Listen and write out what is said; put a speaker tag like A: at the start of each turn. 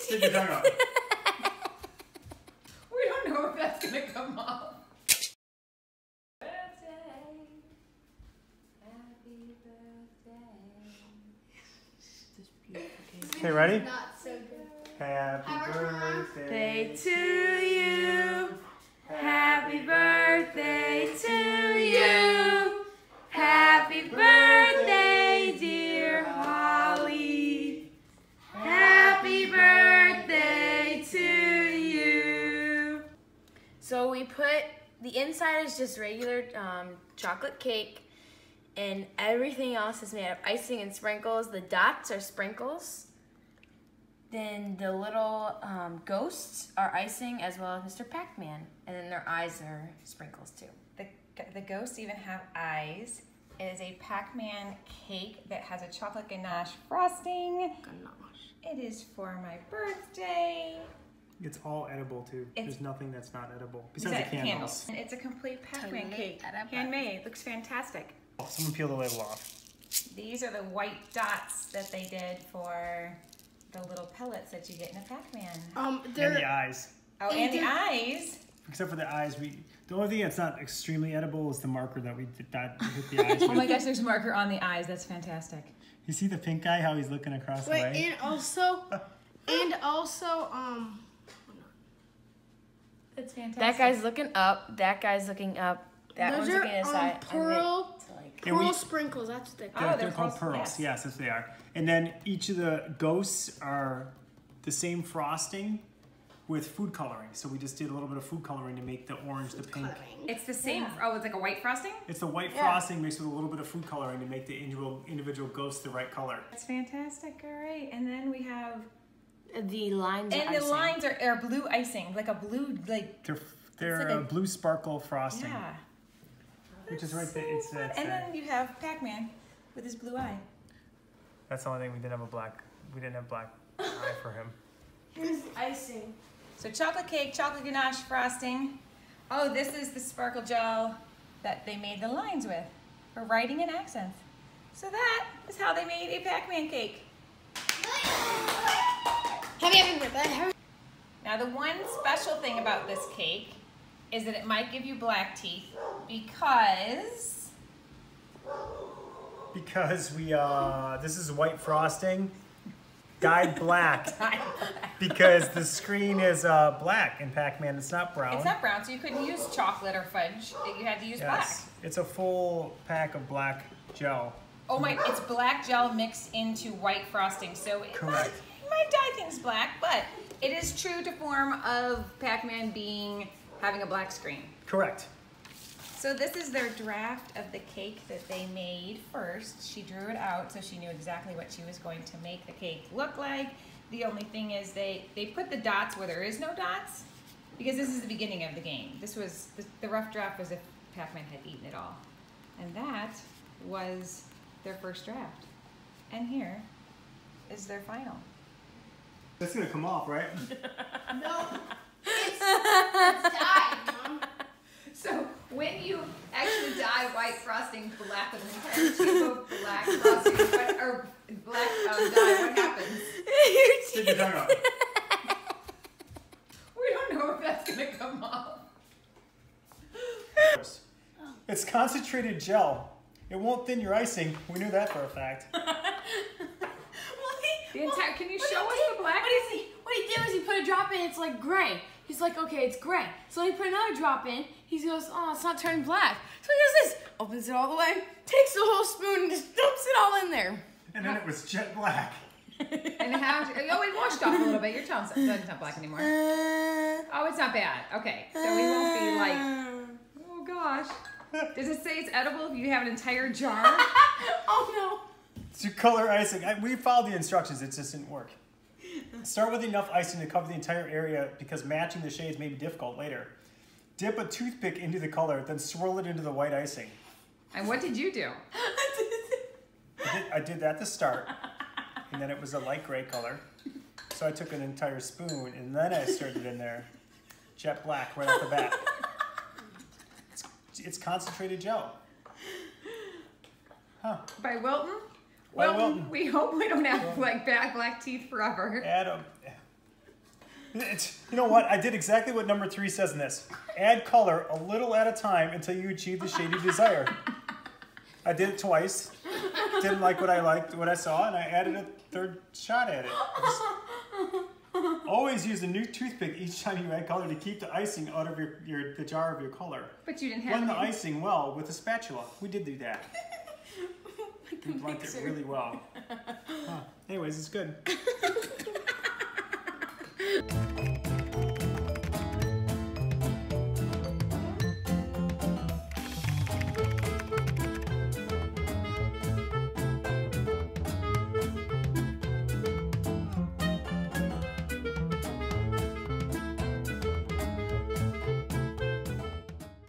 A: Stick your tongue out.
B: We don't know if that's gonna come off.
A: Okay, ready?
C: Not so good.
A: Happy birthday
B: To you. Happy birthday to you. Happy birthday, dear Holly. Happy birthday to you. So we put, the inside is just regular chocolate cake, and everything else is made of icing and sprinkles. The dots are sprinkles. Then the little ghosts are icing, as well as Mr. Pac Man, and then their eyes are sprinkles too.
D: The ghosts even have eyes. It is a Pac Man cake that has a chocolate ganache frosting. It is for my birthday.
A: It's all edible too. There's nothing that's not edible besides the
D: Besides
A: candles.
D: And it's a complete Pac Man cake. Handmade. Looks fantastic.
A: Oh, someone peel the label off.
D: These are the white dots that they did for the little pellets that you get in a Pac Man.
A: And the eyes.
D: Oh, and the eyes.
A: Except for the eyes, the only thing that's not extremely edible is the marker that we did not hit the eyes with.
D: Oh my gosh, there's marker on the eyes. That's fantastic.
A: You see the pink guy, how he's looking across the way?
C: And also,
D: That's fantastic.
B: That guy's looking up. That guy's looking up. That
C: those
B: one's
C: are
B: looking aside.
C: pearl sprinkles. That's what they call.
A: They're called pearls. Yes, that's what they are. And then each of the ghosts are the same frosting with food coloring. So we just did a little bit of food coloring to make the orange, the pink.
D: It's the same. Yeah. Oh, it's like a white frosting?
A: It's the white frosting mixed with a little bit of food coloring to make the individual ghosts the right color.
D: That's fantastic. All right. And then we have
B: the lines.
D: And the lines are blue icing, like a blue, like
A: they're like a blue sparkle frosting.
D: Yeah.
A: Which is right there. It's
D: and then you have Pac Man with his blue eye.
A: That's the only thing we didn't have black eye for him.
C: Here's icing.
D: So chocolate cake, chocolate ganache frosting. Oh, this is the sparkle gel that they made the lines with for writing and accents. So that is how they made a Pac Man cake.
C: Happy birthday.
D: Now the one special thing about this cake is that it might give you black teeth because
A: we this is white frosting dyed black because the screen is black in Pac Man. It's not brown.
D: It's not brown, so you couldn't use chocolate or fudge. You had to use black.
A: It's a full pack of black gel.
D: Oh my! It's black gel mixed into white frosting, so it
A: correct.
D: Might dye things black, but it is true to form of Pac Man having a black screen.
A: Correct.
D: So this is their draft of the cake that they made first. She drew it out so she knew exactly what she was going to make the cake look like. The only thing is they put the dots where there is no dots because this is the beginning of the game. This was, the rough draft was if Pac Man had eaten it all. And that was their first draft. And here is their final.
A: That's gonna come off, right?
C: No. It's dyed, Mom.
D: So when you actually dye white frosting black with an entire tube of black frosting, or black dye, what happens?
A: Stick your tongue out.
D: We don't know if that's gonna come off.
A: It's concentrated gel. It won't thin your icing. We knew that for a fact.
D: Can you show us the black?
B: What he did was he put a drop in, it's like gray. He's like, okay, it's gray. So he put another drop in, he goes, oh, it's not turning black. So he does this, opens it all the way, takes the whole spoon and just dumps it all in there.
A: And then it was jet black.
D: And how, oh, it washed off a little bit. Your tongue's not black anymore. Oh, it's not bad. Okay, so we won't be like, oh gosh. Does it say it's edible if you have an entire jar?
B: Oh no.
A: To color icing, we followed the instructions, it just didn't work. Start with enough icing to cover the entire area because matching the shades may be difficult later. Dip a toothpick into the color, then swirl it into the white icing.
D: And what did you do?
A: I did that to start, and then it was a light gray color. So I took an entire spoon, and then I stirred it in there. Jet black right off the bat. It's concentrated gel. Huh.
D: By Wilton?
A: By Wilton.
D: We hope we don't have like black teeth forever.
A: Adam. You know what? I did exactly what number 3 says in this. Add color a little at a time until you achieve the shade you desire. I did it twice. Didn't like what I saw, and I added a third shot at it. Always use a new toothpick each time you add color to keep the icing out of the jar of your color.
D: But you didn't have
A: Blend the
D: any.
A: icing well with a spatula. We did do that. We blended it really well. Huh. Anyways, it's good.